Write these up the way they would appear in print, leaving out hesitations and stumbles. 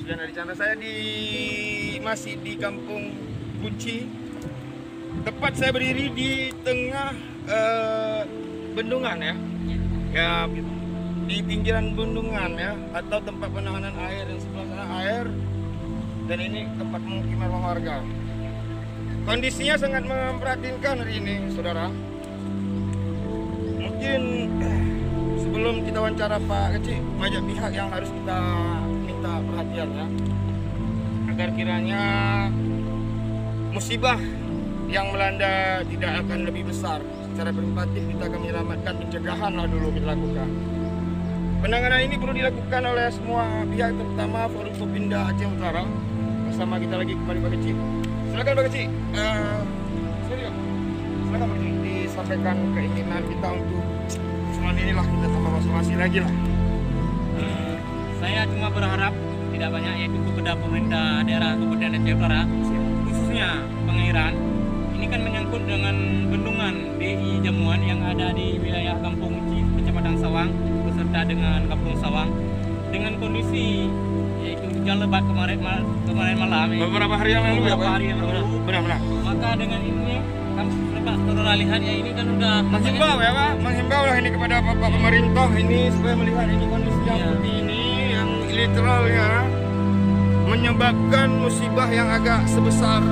Sujan dari Chandra. Saya masih di Kampung Kunci. Tepat saya berdiri di tengah bendungan ya. Ya, di pinggiran bendungan ya, atau tempat penanganan air yang sebelah sana air, dan ini tempat pemukiman warga. Kondisinya sangat memprihatinkan hari ini, saudara. Mungkin sebelum kita wawancara Pak Kecik, banyak pihak yang harus kita minta perhatian ya, agar kiranya musibah yang melanda tidak akan lebih besar. Secara preventif kita akan menyelamatkan, pencegahan lah dulu kita lakukan. Penanganan ini perlu dilakukan oleh semua pihak, terutama Forum Kopinda Aceh Utara. Bersama kita lagi kembali Pak Kecik. Silakan Pak Kecik. Silakan Pak Kecik, disampaikan keinginan kita untuk selain inilah kita tambah konservasi lagi lah. Saya cuma berharap tidak banyak, yaitu kepada pemerintah daerah Kabupaten Aceh Utara, khususnya pengairan. Ini kan menyangkut dengan bendungan DI Jamuan yang ada di wilayah Kampung Kunci, Kecamatan Sawang, beserta dengan Kampung Sawang, dengan kondisi yaitu hujan lebat kemarin malam. Beberapa hari yang lalu ya Pak? Benar-benar. Maka dengan ini kan Bapak saudara lihat ya, ini kan udah menghimbau ya Pak, menghimbau lah ini kepada Bapak pemerintah ini supaya melihat ini kondisi yang seperti ini yang literalnya menyebabkan musibah yang agak sebesar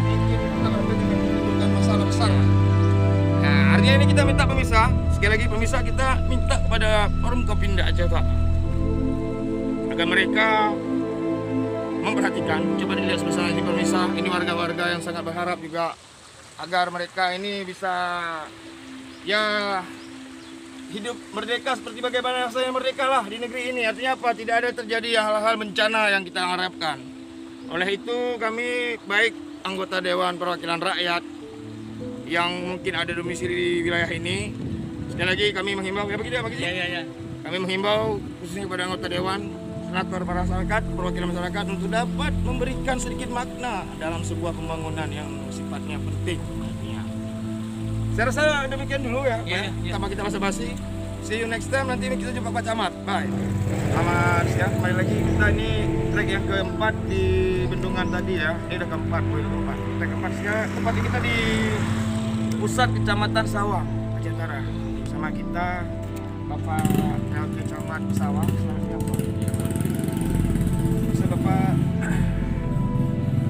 mungkin kita menimbulkan masalah besar. Nah, artinya ini kita minta pemirsa, sekali lagi pemirsa, kita minta kepada Forum Kopinda Aceh Utara agar mereka memperhatikan. Coba dilihat sebesar ini pemirsa, ini warga-warga yang sangat berharap juga agar mereka ini bisa ya hidup merdeka seperti bagaimana rasanya merdeka lah di negeri ini. Artinya apa? Tidak ada terjadi hal-hal bencana yang kita harapkan. Oleh itu kami baik anggota Dewan Perwakilan Rakyat yang mungkin ada domisili di wilayah ini, sekali lagi kami menghimbau ya begitu ya Pak Kecik? Ya. Kami menghimbau khususnya kepada anggota Dewan, senator masyarakat, perwakilan masyarakat untuk dapat memberikan sedikit makna dalam sebuah pembangunan yang sifatnya penting. Saya rasa demikian dulu ya, sama kita basa-basi. See you next time, nanti kita jumpa Pak Camat. Bye. Selamat siang, kembali lagi kita ini trek yang keempat di bendungan tadi ya. Ini udah keempat, trek keempat. Sekarang tempat kita di pusat Kecamatan Sawang, Aceh Utara. Bersama kita Bapak LT Camat Sawang. Selamat siang Pak.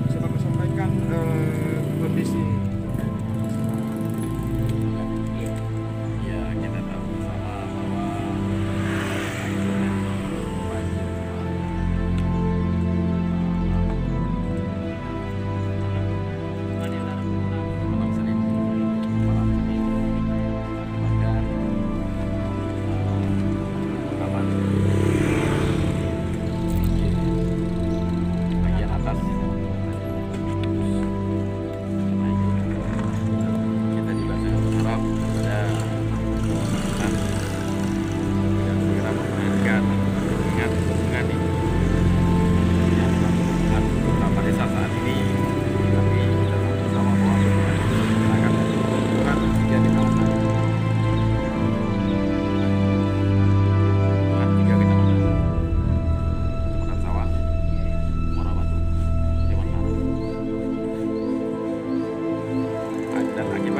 Bisa Bapak sampaikan kondisi.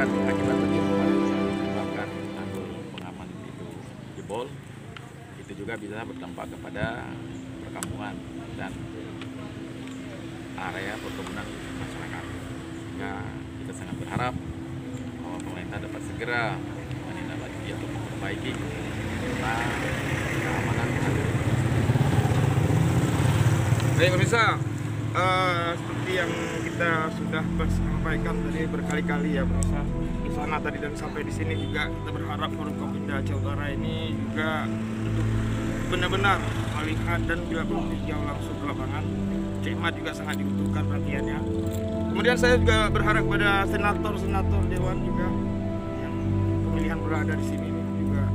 Akibat menyebabkan tanggul pengaman itu jebol, itu juga bisa berdampak kepada perkampungan dan area perkebunan masyarakat. Sehingga kita sangat berharap bahwa pemerintah dapat segera menindaklanjuti atau memperbaiki tentang keamanan tanggul. Baik pemirsa, seperti yang kita sudah sampaikan tadi berkali-kali ya pemirsa, di sana tadi dan sampai di sini juga kita berharap Forum Kopinda Aceh Utara ini juga untuk benar-benar melihat dan bila perlu tinjau langsung ke lapangan. Cimat juga sangat dibutuhkan perhatiannya. Kemudian saya juga berharap pada senator Dewan juga yang pemilihan berada di sini juga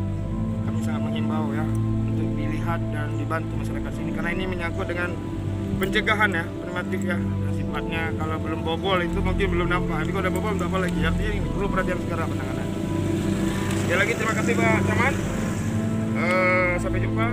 kami sangat menghimbau ya untuk dilihat dan dibantu masyarakat sini karena ini menyangkut dengan pencegahan ya, preventif ya, sifatnya kalau belum bobol itu mungkin belum nampak, tapi kalau udah bobol nggak apa lagi, artinya ini perlu perhatian segera penanganan. Sekali lagi terima kasih Pak Camat, sampai jumpa.